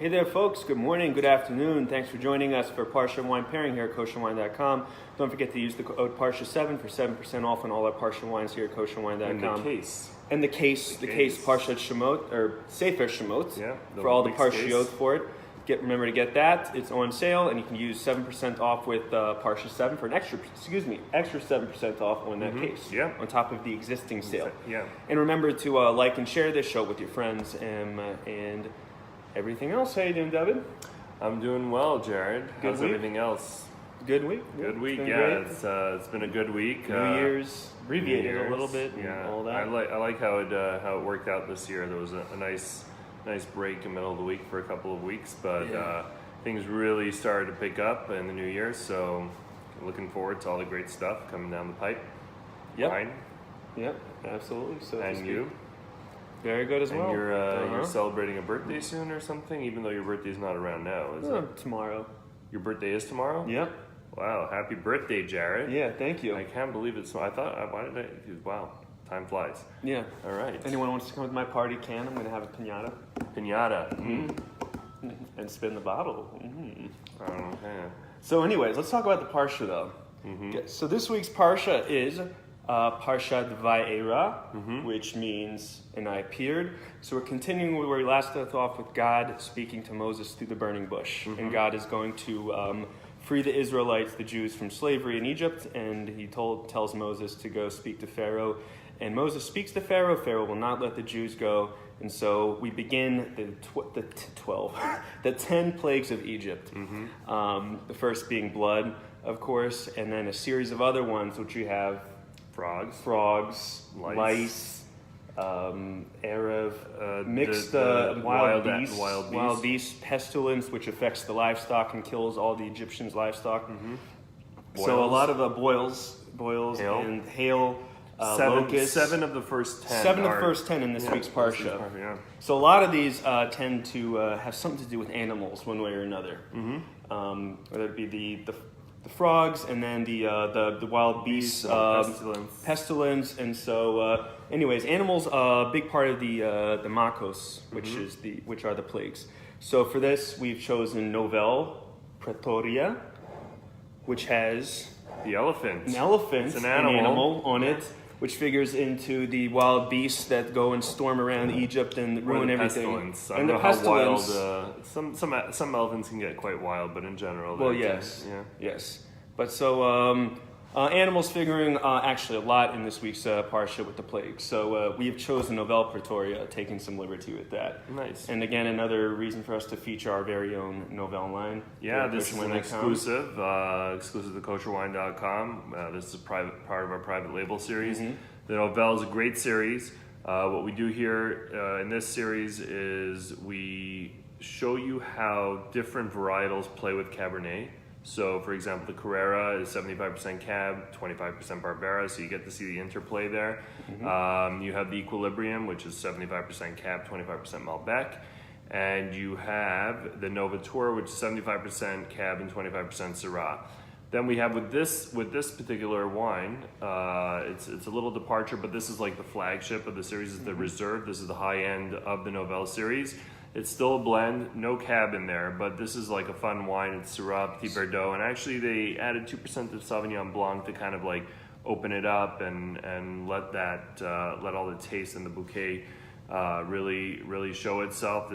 Hey there, folks. Good morning, good afternoon. Thanks for joining us for Parsha wine pairing here at Kosherwine.com. Don't forget to use the code Parsha7 for 7% off on all our Parsha wines here at Kosherwine.com. And the case Parshat Shemot, or Sefer Shemot, for all the Parshiyot for it. Remember to get that. It's on sale, and you can use 7% off with Parsha 7 for an extra 7% off on that case. Yeah. On top of the existing sale. Yeah. And remember to like and share this show with your friends and everything else. How you doing, David? I'm doing well, Jared. Good How's week? everything else? Good week. Good week. Been Yeah, great. it's been a good week. New Year's abbreviated a little bit. And Yeah, all that. I like how it worked out this year. There was a nice break in the middle of the week for a couple of weeks, but things really started to pick up in the new year. So looking forward to all the great stuff coming down the pipe. Yep. Fine. Yep. Absolutely. So to And speak. you? Very good as And well. you're celebrating a birthday soon or something, even though your birthday's not around now, is it? Tomorrow. Your birthday is tomorrow? Yep. Wow, happy birthday, Jared. Yeah. Thank you. I can't believe it's. Why did I? Wow, time flies. Yeah. All right. Anyone wants to come to my party can. I'm going to have a piñata Pinata. and spin the bottle. Okay. So anyways, let's talk about the Parsha though. Okay, so this week's Parsha is Parshat Va'era, which means and I appeared. So we're continuing where we last left off with God speaking to Moses through the burning bush. And God is going to free the Israelites, the Jews, from slavery in Egypt. And he tells Moses to go speak to Pharaoh. And Moses speaks to Pharaoh. Pharaoh will not let the Jews go. And so we begin the 10 plagues of Egypt. The first being blood, of course, and then a series of other ones, which you have frogs, lice, Erev, mixed wild beasts, pestilence, which affects the livestock and kills all the Egyptians' livestock. So a lot of boils hail. And hail. Locusts. 7 of the first 10. 7 of the first 10 in this week's Parsha. Yeah. So a lot of these tend to have something to do with animals, one way or another. Whether it be the frogs, and then the wild beasts, pestilence, and so anyways, animals a big part of the makos, which are the plagues. So for this, we've chosen Novel Praetoria, which has The elephant. an elephant, It's an an animal. animal on it, which figures into the wild beasts that go and storm around Egypt and ruin everything. Pestilence. I And don't the know how wild. pestilence. Some elephants can get quite wild, but in general. Well, they can- yes. Yeah. Yes. But so animals figuring actually a lot in this week's Parsha with the plagues. So we have chosen Novel Praetoria, taking some liberty with that. Nice. And again, another reason for us to feature our very own Novel line. Yeah, this is an Kosherwine.com. exclusive to Kosherwine.com. This is a part of our private label series. The Novel is a great series. What we do here in this series is we show you how different varietals play with Cabernet. So, for example, the Carrera is 75% Cab, 25% Barbera, so you get to see the interplay there. You have the Equilibrium, which is 75% Cab, 25% Malbec. And you have the Novateur, which is 75% Cab and 25% Syrah. Then we have with this particular wine, it's a little departure, but this is like the flagship of the series. Is the Reserve. This is the high end of the Novel series. It's still a blend, no Cab in there, but this is like a fun wine. It's Syrah, Petit Verdot, and actually they added 2% of Sauvignon Blanc to kind of like open it up and let all the taste in the bouquet really show itself.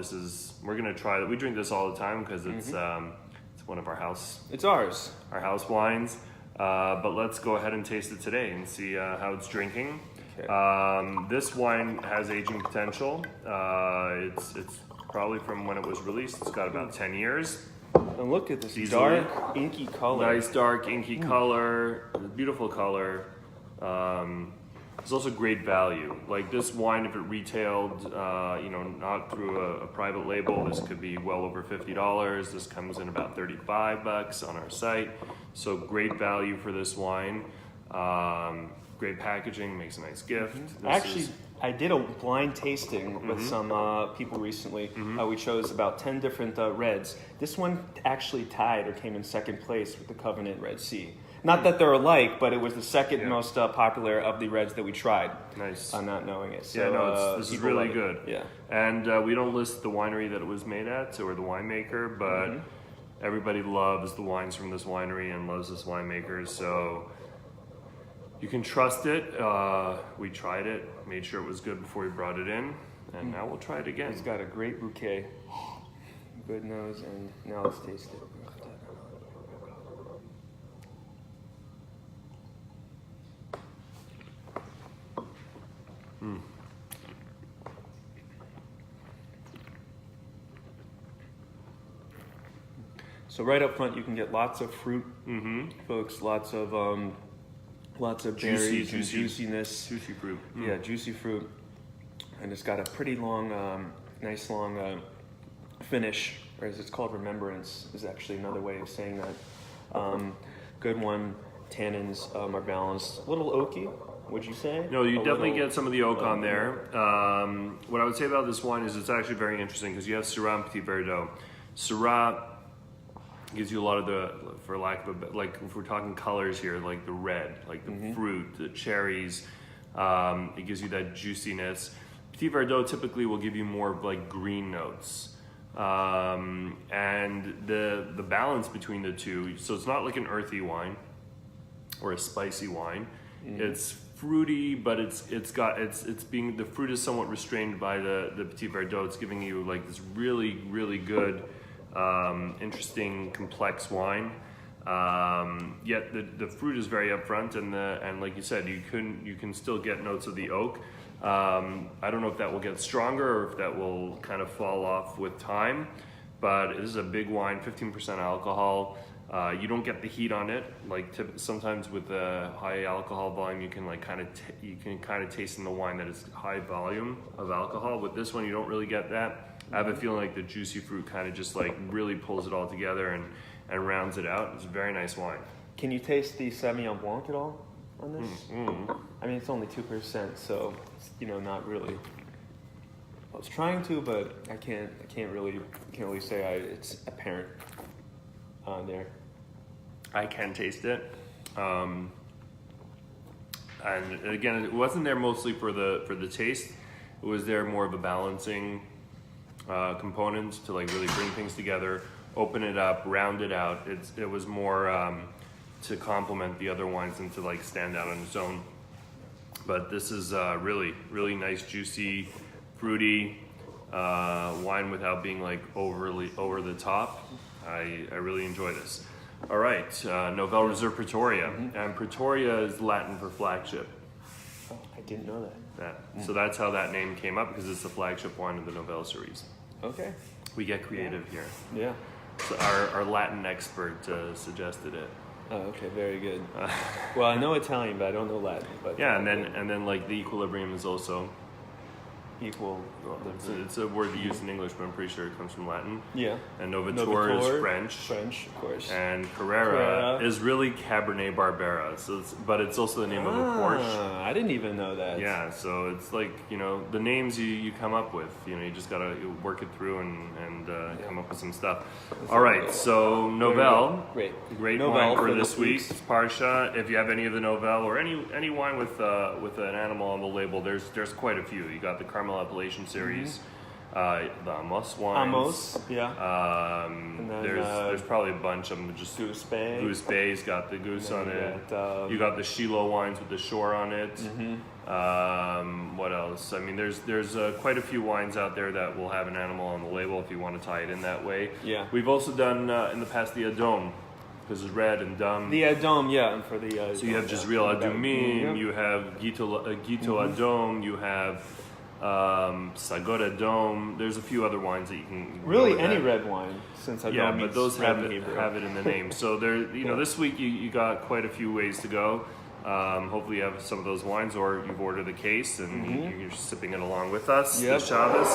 We're gonna try that. We drink this all the time because it's one of our house. It's ours. Our house wines. But let's go ahead and taste it today and see how it's drinking. Okay. This wine has aging potential. It's probably from when it was released. It's got about 10 years. And look at this Easily. dark, inky color. Nice dark inky color, beautiful color. It's also great value. Like this wine, if it retailed, not through a private label, this could be well over $50. This comes in about $35 on our site. So great value for this wine. Great packaging, makes a nice gift. I did a blind tasting with some people recently. We chose about 10 different reds. This one actually tied or came in second place with the Covenant Red Sea. Not that they're alike, but it was the second most popular of the reds that we tried. Nice. Not knowing it. So, Yeah, no, this is really good. Yeah. And we don't list the winery that it was made at or the winemaker, but everybody loves the wines from this winery and loves this winemaker, so you can trust it. We tried it, made sure it was good before we brought it in, and now we'll try it again. It's got a great bouquet. Good nose, and now let's taste it. So right up front, you can get lots of fruit, folks. Lots of berries and juiciness. Juicy fruit. Yeah, juicy fruit, and it's got a pretty long, nice long finish, or as it's called, remembrance is actually another way of saying that. Good one. Tannins are balanced. A little oaky, would you say? No, you definitely get some of the oak on there. What I would say about this wine is it's actually very interesting because you have Syrah and Petit Verdot. Syrah gives you a lot of the, for lack of a, like if we're talking colors here, like the red, like the fruit, the cherries. It gives you that juiciness. Petit Verdot typically will give you more of like green notes. And the balance between the two, so it's not like an earthy wine or a spicy wine. It's fruity, but it's being, the fruit is somewhat restrained by the Petit Verdot. It's giving you like this really, really good, interesting, complex wine. Yet the fruit is very upfront, and like you said, you can still get notes of the oak. I don't know if that will get stronger or if that will kind of fall off with time, but it is a big wine, 15% alcohol. You don't get the heat on it. Like sometimes with a high alcohol volume, you can like kind of taste in the wine that it's high volume of alcohol. With this one, you don't really get that. I have a feeling like the juicy fruit kind of just like really pulls it all together and rounds it out. It's a very nice wine. Can you taste the Sauvignon Blanc at all on this? I mean, it's only 2%, so it's, not really. I was trying to, but I can't really say it's apparent on there. I can taste it, and again, it wasn't there mostly for the taste. It was there more of a balancing component to like really bring things together, open it up, round it out. It was more to complement the other wines and to like stand out on its own. But this is really, really nice, juicy, fruity wine without being like overly over the top. I really enjoy this. All right, Novel Reserve Praetoria, and Praetoria is Latin for flagship. Oh, I didn't know that. So that's how that name came up, because it's the flagship wine of the Novel series. Okay. We get creative here. Yeah. So our Latin expert suggested it. Oh, okay, very good. Well, I know Italian, but I don't know Latin. But yeah, and then like the equilibrium is also equal. It's a word used in English, but I'm pretty sure it comes from Latin. Yeah. And Novator is French. French, of course. And Carrera is really Cabernet Barbera. So but it's also the name of a Porsche. I didn't even know that. Yeah, so it's like, the names you come up with, you just gotta work it through and come up with some stuff. All right, so Novel. Great Novel wine for this week's Parsha. If you have any of the Novel or any wine with an animal on the label, there's quite a few. You got the Caramel Appellation series, the Amos wines. Amos, yeah. And then, there's probably a bunch of them. Just Goose Bay. Goose Bay's got the goose on it. You got the Shiloh wines with the shore on it. What else? I mean, there's quite a few wines out there that will have an animal on the label if you want to tie it in that way. Yeah. We've also done in the past the Adom, because it's red and dumb. The Adom, yeah, and for the so you have Jezreel Adumim, you have Gito Adom, you have Sagot Adom. There's a few other wines that you can really any red wine, since Adom yeah, but those have it Hebrew. in the name. So there, this week you got quite a few ways to go. Hopefully you have some of those wines, or you've ordered the case and you're sipping it along with us. Yep. This Shabbos.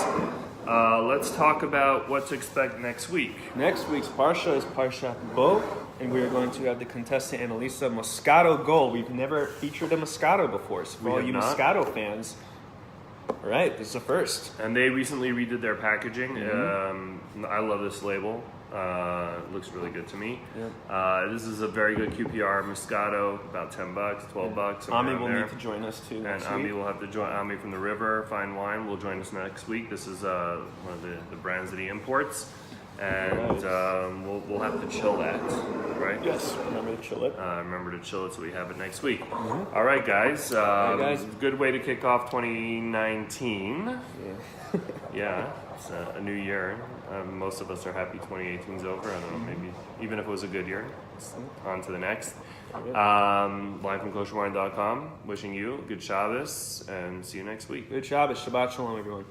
Let's talk about what to expect next week. Next week's Parsha is Parshat Bo, and we are going to have the contestant Annalisa Moscato Gold. We've never featured a Moscato before, so for all you Moscato fans, All right, this is the first. And they recently redid their packaging. I love this label. It looks really good to me. This is a very good QPR Moscato, about $10, $12. Ami will need to join us too. And Ami will have to join. Ami from the River Fine Wine will join us next week. This is one of the brands that he imports, and we'll have to chill that, right? Yes, remember to chill it. Remember to chill it so we have it next week. All right, guys. Guys. Good way to kick off 2019. Yeah, it's a new year. Most of us are happy 2018's over. I don't know, maybe even if it was a good year, on to the next. Live from Kosherwine.com. Wishing you a good Shabbos and see you next week. Good Shabbos. Shabbat Shalom, everyone.